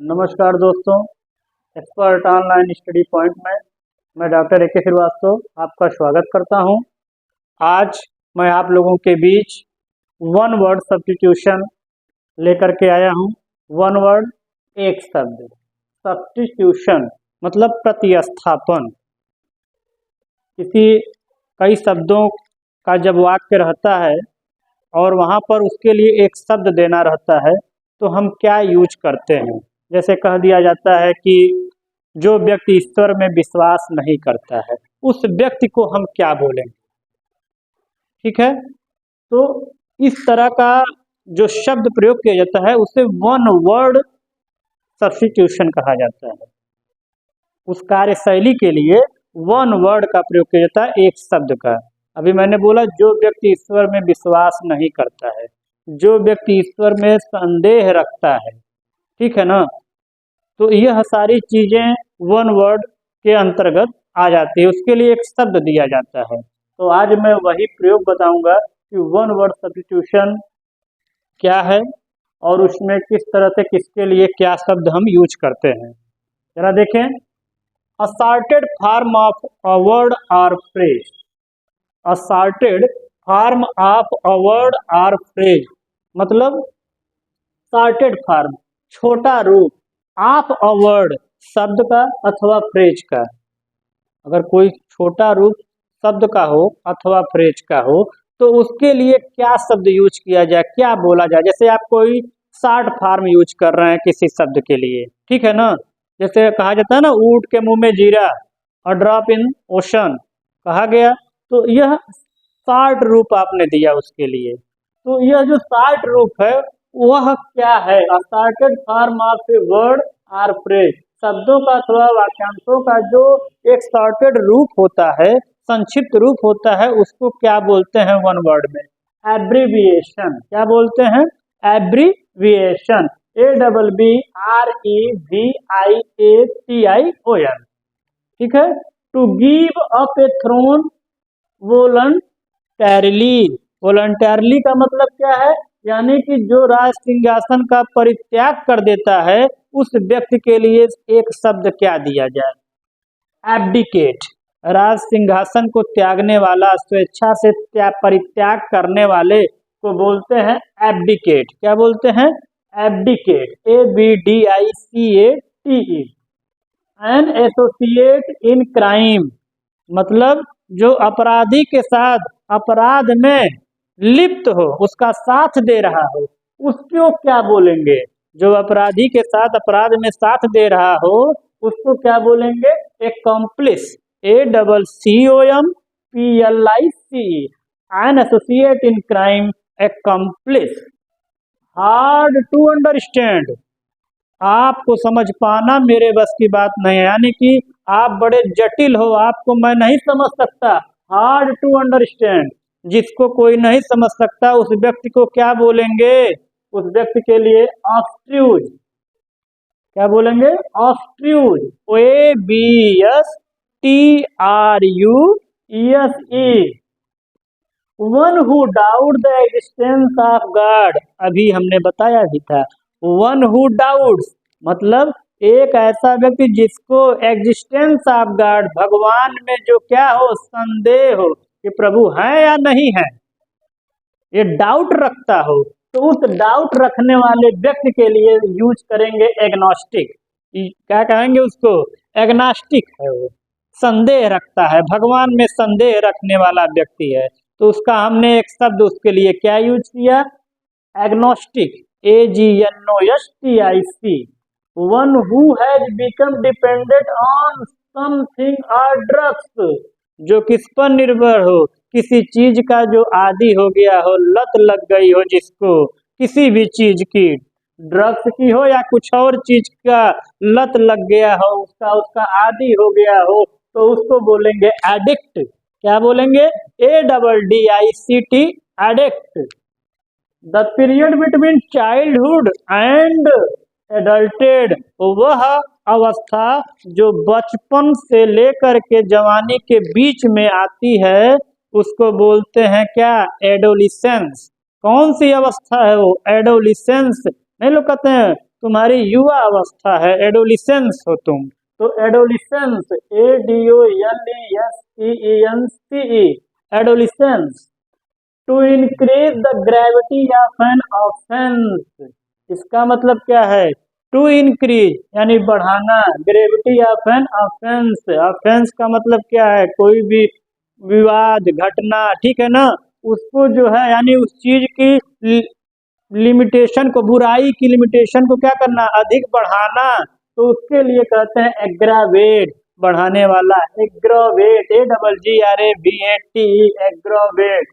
नमस्कार दोस्तों, expert online study point में मैं डॉक्टर ए.के. श्रीवास्तव आपका स्वागत करता हूं। आज मैं आप लोगों के बीच वन वर्ड सब्स्टिट्यूशन लेकर के आया हूं। वन वर्ड एक शब्द, सब्स्टिट्यूशन मतलब प्रतिस्थापन। कई शब्दों का जब वाक्य रहता है और वहाँ पर उसके लिए एक शब्द देना रहता है तो हम क्या यूज करते हैं। जैसे कह दिया जाता है कि जो व्यक्ति ईश्वर में विश्वास नहीं करता है उस व्यक्ति को हम क्या बोलेंगे। ठीक है, तो इस तरह का जो शब्द प्रयोग किया जाता है उसे वन वर्ड सब्स्टिट्यूशन कहा जाता है। उस कार्यशैली के लिए वन वर्ड का प्रयोग किया जाता है, एक शब्द का। अभी मैंने बोला जो व्यक्ति ईश्वर में विश्वास नहीं करता है, जो व्यक्ति ईश्वर में संदेह रखता है, ठीक है ना। तो यह सारी चीजें वन वर्ड के अंतर्गत आ जाती है, उसके लिए एक शब्द दिया जाता है। तो आज मैं वही प्रयोग बताऊंगा कि वन वर्ड सब्स्टिट्यूशन क्या है और उसमें किस तरह से किसके लिए क्या शब्द हम यूज करते हैं। जरा देखें, assorted form of a word और phrase. Assorted form of a word और फ्रेज मतलब सॉर्टेड फॉर्म छोटा रूप ऑफ अ वर्ड शब्द का अथवा फ्रेज का। अगर कोई छोटा रूप शब्द का हो अथवा फ्रेज का हो तो उसके लिए क्या शब्द यूज किया जाए, क्या बोला जाए। जैसे आप कोई शॉर्ट फॉर्म यूज कर रहे हैं किसी शब्द के लिए, ठीक है ना। जैसे कहा जाता है ना, ऊंट के मुंह में जीरा, अ ड्रॉप इन ओशन कहा गया, तो यह शॉर्ट रूप आपने दिया उसके लिए। तो यह जो शॉर्ट रूप है वह क्या है, assorted form of a word और फ्रेज। शब्दों का अथवा वाक्यांशों का जो एक शॉर्टेड रूप होता है, संक्षिप्त रूप होता है, उसको क्या बोलते हैं वन वर्ड में, एब्रीविएशन। क्या बोलते हैं, एब्रीविएशन। ABBREVIATION, ठीक है। To give up a throne voluntarily. Voluntarily का मतलब क्या है, यानी कि जो राज सिंहासन का परित्याग कर देता है उस व्यक्ति के लिए एक शब्द क्या दिया जाए, एब्डिकेट। राज सिंहासन को त्यागने वाला, स्वेच्छा से परित्याग करने वाले को बोलते हैं एब्डिकेट। क्या बोलते हैं, abdicate. ABDICATE। N associate in crime मतलब जो अपराधी के साथ अपराध में लिप्त हो, उसका साथ दे रहा हो, उसको क्या बोलेंगे। जो अपराधी के साथ अपराध में साथ दे रहा हो उसको क्या बोलेंगे, accomplice. ACCOMPLICE। An associate in crime, accomplice. Hard to understand, आपको समझ पाना मेरे बस की बात नहीं है, यानी कि आप बड़े जटिल हो, आपको मैं नहीं समझ सकता। हार्ड टू अंडरस्टैंड, जिसको कोई नहीं समझ सकता उस व्यक्ति को क्या बोलेंगे, उस व्यक्ति के लिए ऑब्स्ट्यूज। क्या बोलेंगे, ऑब्स्ट्यूज। ABSTRUESE। One who doubt the existence of God, अभी हमने बताया भी था। वन हु डाउट्स मतलब एक ऐसा व्यक्ति जिसको एग्जिस्टेंस ऑफ गॉड, भगवान में जो क्या हो, संदेह हो कि प्रभु है या नहीं है, ये डाउट रखता हो, तो उस डाउट रखने वाले व्यक्ति के लिए यूज करेंगे एग्नोस्टिक। क्या कहेंगे उसको, एग्नोस्टिक है, वो संदेह रखता है, भगवान में संदेह रखने वाला व्यक्ति है, तो उसका हमने एक शब्द उसके लिए क्या यूज किया, agnostic. AGNOSTIC। One who has become dependent on something और ड्रग्स, जो किस पर निर्भर हो, किसी चीज का जो आदी हो गया हो, लत लग गई हो जिसको, किसी भी चीज की, ड्रग्स की हो या कुछ और चीज का लत लग गया हो, उसका आदी हो गया हो, तो उसको बोलेंगे एडिक्ट। क्या बोलेंगे, ADDICT, addict. The period between childhood and adulthood, वह अवस्था जो बचपन से लेकर के जवानी के बीच में आती है उसको बोलते हैं क्या, एडोलिसेंस। कौन सी अवस्था है वो, एडोलिसेंस। नहीं लोग कहते हैं तुम्हारी युवा अवस्था है, एडोलिसेंस हो तुम। तो adolescence, ADOLESCENCE, adolescence, to increase the gravity of an offence. इसका मतलब क्या है? टू इंक्रीज यानी बढ़ाना, gravity of an offence. Offence का मतलब क्या है? कोई भी विवाद, घटना, ठीक है ना, उसको जो है यानी उस चीज की लिमिटेशन को, बुराई की लिमिटेशन को क्या करना? अधिक बढ़ाना। तो उसके लिए कहते हैं एग्रावेट, बढ़ाने वाला। Aggravate, AGGRAVATE, aggravate.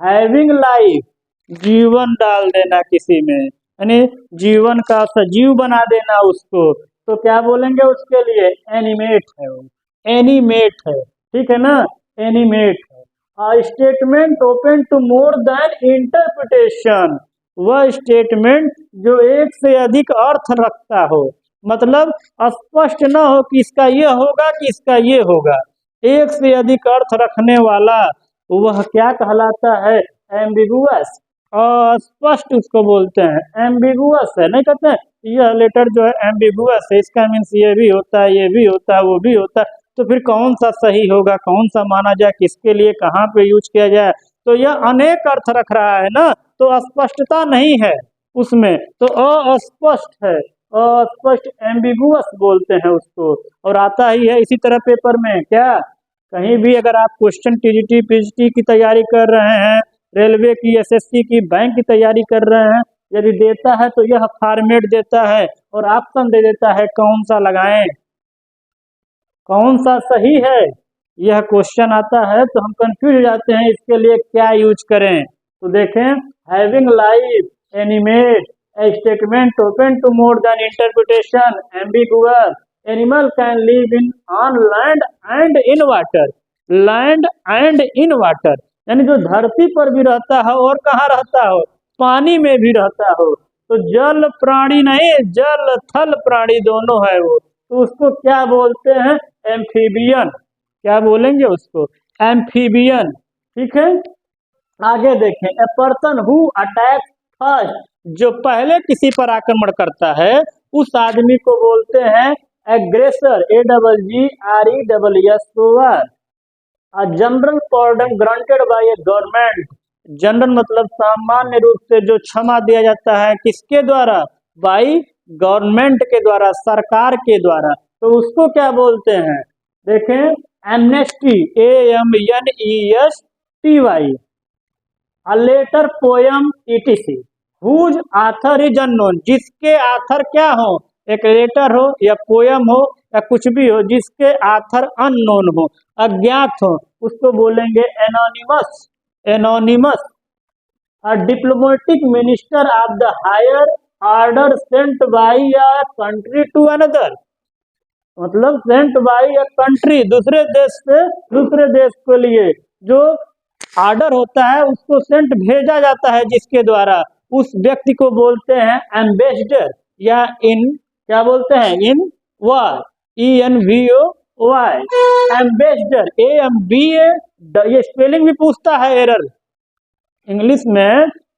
Having life, जीवन डाल देना किसी में, यानी जीवन का सजीव बना देना उसको। तो क्या बोलेंगे उसके लिए? एनिमेट है वो, एनिमेट है, ठीक है ना, एनिमेट है। Statement open to more than interpretation, वह स्टेटमेंट जो एक से अधिक अर्थ रखता हो, मतलब स्पष्ट न हो कि इसका ये होगा कि इसका ये होगा, एक से अधिक अर्थ रखने वाला, वह क्या कहलाता है? एम्बिगुअस। अस्पष्ट उसको बोलते हैं, एम्बिगुअस है, नहीं कहते हैं यह लेटर जो है एम्बिगुअस है, इसका मीन्स ये भी होता है, ये भी होता है, वो भी होता है। तो फिर कौन सा सही होगा, कौन सा माना जाए, किसके लिए कहाँ पे यूज किया जाए? तो यह अनेक अर्थ रख रहा है ना, तो अस्पष्टता नहीं है उसमें, तो अस्पष्ट है, अस्पष्ट, एम्बिगुअस बोलते हैं उसको। और आता ही है इसी तरह पेपर में, क्या कहीं भी अगर आप क्वेश्चन TGT PGT की तैयारी कर रहे हैं, रेलवे की, SSC की, बैंक की तैयारी कर रहे हैं, यदि देता है तो यह फॉर्मेट देता है और ऑप्शन दे देता है कौन सा लगाएं, कौन सा सही है। यह क्वेश्चन आता है तो हम कंफ्यूज हो जाते हैं, इसके लिए क्या यूज करें। तो देखें, having life, animate, statement open to more than interpretation, ambiguous, animal can live in on land and in water, land and in water, यानी जो धरती पर भी रहता है और कहाँ रहता हो? पानी में भी रहता हो। तो जल प्राणी नहीं, जल थल प्राणी दोनों है वो, तो उसको क्या बोलते हैं? एम्फीबियन। क्या बोलेंगे उसको? एम्फीबियन, ठीक है। आगे देखें, a person who attack first, जो पहले किसी पर आक्रमण करता है उस आदमी को बोलते हैं aggressor, AGGRESSOR। General pardon granted by A government, general मतलब सामान्य रूप से जो क्षमा दिया जाता है, किसके द्वारा? बाय गवर्नमेंट के द्वारा, सरकार के द्वारा, तो उसको क्या बोलते हैं? देखें, amnesty, AMNESTY, a letter, poem, ETC, whose author is unknown, जिसके आथर क्या हो? एक लेटर हो या पोयम हो या कुछ भी हो जिसके आथर अननोन हो, अज्ञात हो, उसको बोलेंगे anonymous, anonymous. A diplomatic minister of the higher order sent by a country to another, मतलब सेंट बाई अ कंट्री, दूसरे देश से दूसरे देश के लिए जो ऑर्डर होता है उसको सेंट भेजा जाता है, जिसके द्वारा, उस व्यक्ति को बोलते हैं एम्बेसडर, या इन क्या बोलते हैं? इन वार, ENVOY, एम्बेसडर, AMBA। ये स्पेलिंग भी पूछता है एरर इंग्लिश में,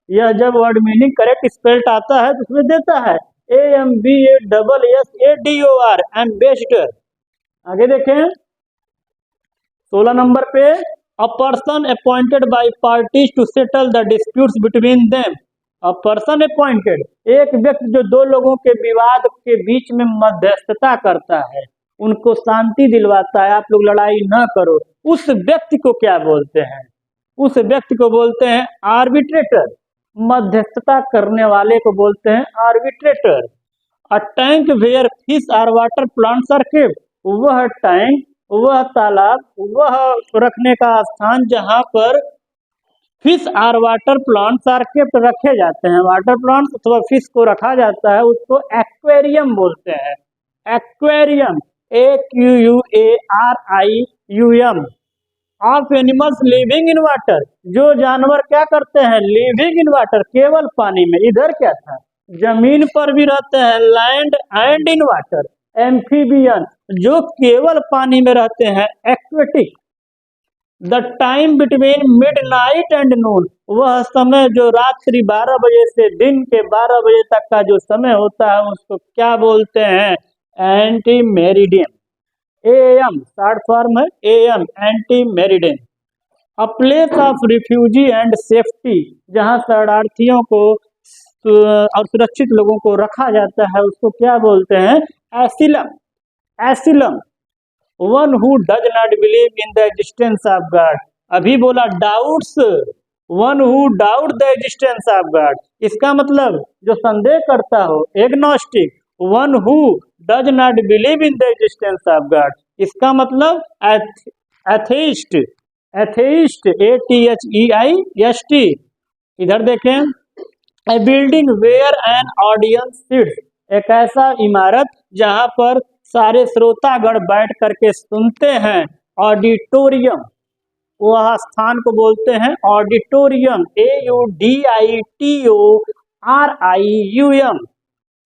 यह जब वर्ड मीनिंग करेक्ट स्पेल्ट आता है तो उसमें देता है AMBASSADOR, एम्बेसडर। आगे देखें, 16 नंबर पे, a person appointed by parties to settle the disputes between them, a person appointed, एक व्यक्ति जो दो लोगों के विवाद के बीच में मध्यस्थता करता है, उनको शांति दिलवाता है, आप लोग लड़ाई न करो, उस व्यक्ति को क्या बोलते हैं? उस व्यक्ति को बोलते हैं आर्बिट्रेटर, मध्यस्थता करने वाले को बोलते हैं arbitrator. A tank where fish और वाटर प्लांट्स आर केप्ट, वह टैंक, वह तालाब, वह रखने का स्थान जहाँ पर फिश और वाटर प्लांट्स आर केप्ट, रखे जाते हैं, वाटर प्लांट्स अथवा फिश को रखा जाता है, उसको एक्वेरियम बोलते हैं। Aquarium, AQUARIUM। Of animals living in water, जो जानवर क्या करते हैं? लिविंग इन वाटर, केवल पानी में। इधर क्या था? जमीन पर भी रहते हैं, land and in water. Amphibian, जो केवल पानी में रहते हैं, aquatic. The time between midnight and noon, वह समय जो रात्रि 12 बजे से दिन के 12 बजे तक का जो समय होता है उसको क्या बोलते हैं? Ante meridian. AM short form है AM, ante meridian. A place of refugee and safety, जहाँ शरणार्थियों को और सुरक्षित लोगों को रखा जाता है उसको क्या बोलते हैं? Asylum. Asylum. One who does not believe in the existence of God, अभी बोला doubts, one who doubt the existence of God, इसका मतलब जो संदेह करता हो, agnostic. One who does not believe in the existence of God, इसका मतलब एथेइस्ट। Atheist, ATHEIST। इधर देखें, a building where an audience sits, एक ऐसा इमारत जहां पर सारे श्रोतागण बैठ करके सुनते हैं। ऑडिटोरियम, वह स्थान को बोलते हैं auditorium, AUDITORIUM।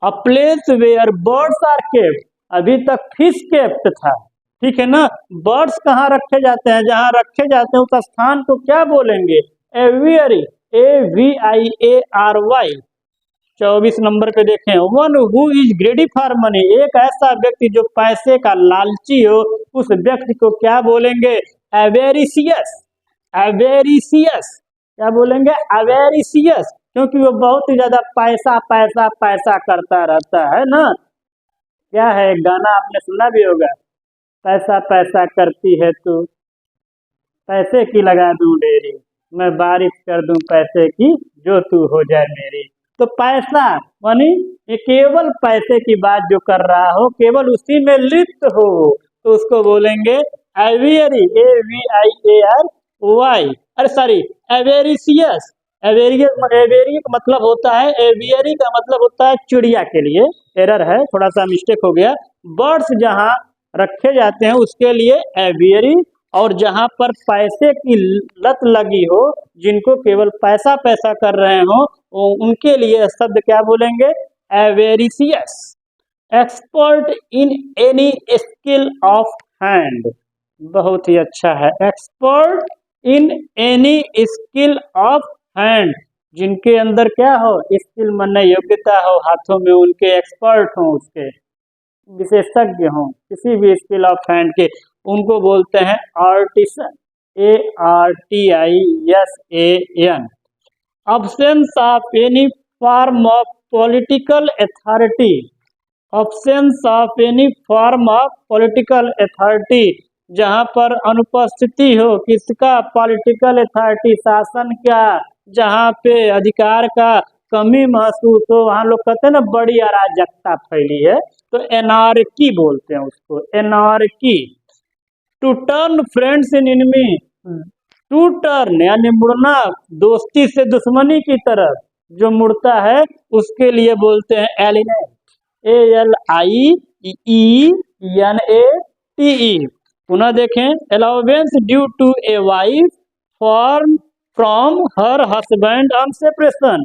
A place where birds are kept, अभी तक फिश केप्ट था, ठीक है ना। बर्ड्स कहाँ रखे जाते हैं? जहाँ रखे जाते हैं उस स्थान को क्या बोलेंगे? Aviary, AVIARY। 24 नंबर पे देखें, one who is ग्रेडी for money, एक ऐसा व्यक्ति जो पैसे का लालची हो, उस व्यक्ति को क्या बोलेंगे? एवेरिसियस। एवेरिसियस, क्या बोलेंगे? एवेरिसियस, क्योंकि वो बहुत ही ज्यादा पैसा पैसा पैसा करता रहता है ना। क्या है, गाना आपने सुना भी होगा, पैसा पैसा करती है तू, पैसे की लगा दूं डेरी, मैं बारिश कर दूं पैसे की, जो तू हो जाए मेरी। तो पैसा मानी ये केवल पैसे की बात जो कर रहा हो, केवल उसी में लिप्त हो, तो उसको बोलेंगे एवियरी, AVIARY। अरे सॉरी, एवेरिसियस। एवेरी का मतलब होता है, एवियरी का मतलब होता है चिड़िया के लिए, एरर है, थोड़ा सा मिस्टेक हो गया। बर्ड्स जहाँ रखे जाते हैं उसके लिए एवियरी, और जहाँ पर पैसे की लत लगी हो, जिनको केवल पैसा पैसा कर रहे हो, उनके लिए शब्द क्या बोलेंगे? Avaricious. Expert in any skill of hand, बहुत ही अच्छा है। Expert in any skill of hand, जिनके अंदर क्या हो? स्किल माने योग्यता हो, हाथों में उनके एक्सपर्ट हो, उसके विशेषज्ञ हों किसी भी स्किल ऑफ हैंड के, उनको बोलते हैं artisan, ARTISAN। Absence of any form of political authority, absence of any form of political authority, जहाँ पर अनुपस्थिति हो किसका? पॉलिटिकल अथॉरिटी, शासन का, जहाँ पे अधिकार का कमी महसूस हो, वहाँ लोग कहते हैं ना बड़ी अराजकता फैली है, तो एनार्की बोलते हैं उसको, anarchy. To turn friends in enemy, to turn यानी मुड़ना, दोस्ती से दुश्मनी की तरफ जो मुड़ता है उसके लिए बोलते हैं एलिनेट, ALIENATE। पुनः देखें, allowance due to a wife for from her husband on separation,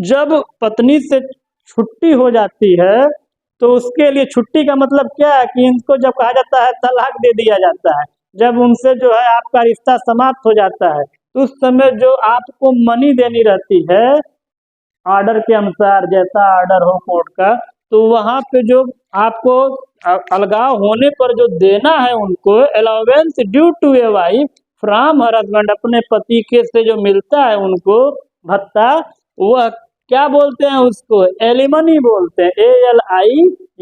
जब पत्नी से छुट्टी हो जाती है तो उसके लिए, छुट्टी का मतलब क्या है कि इनको जब कहा जाता है तलाक दे दिया जाता है, जब उनसे जो है आपका रिश्ता समाप्त हो जाता है, तो उस समय जो आपको मनी देनी रहती है ऑर्डर के अनुसार, जैसा ऑर्डर हो कोर्ट का, तो वहाँ पे जो आपको अलगाव होने पर जो देना है उनको, allowance due to a wife from her husband, अपने पति के से जो मिलता है उनको भत्ता, वह क्या बोलते हैं? उसको एलिमनी बोलते हैं,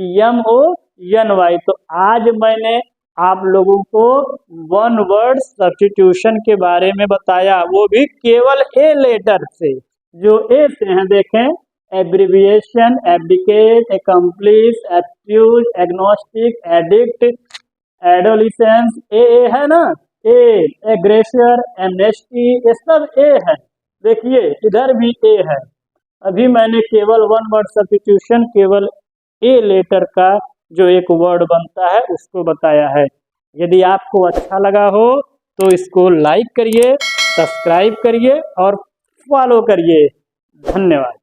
ALIMONY। तो आज मैंने आप लोगों को वन वर्ड सब्स्टिट्यूशन के बारे में बताया, वो भी केवल ए लेटर से, जो ए से हैं देखें, abbreviation, abdicate, accomplish, accuse, agnostic, addict, adolescence, A है ना, ए एग्रेसर, एमनेस्टी, ये सब ए है। देखिए इधर भी ए है। अभी मैंने केवल वन वर्ड सब्स्टिट्यूशन, केवल ए लेटर का जो एक वर्ड बनता है उसको बताया है। यदि आपको अच्छा लगा हो तो इसको लाइक करिए, सब्सक्राइब करिए और फॉलो करिए। धन्यवाद।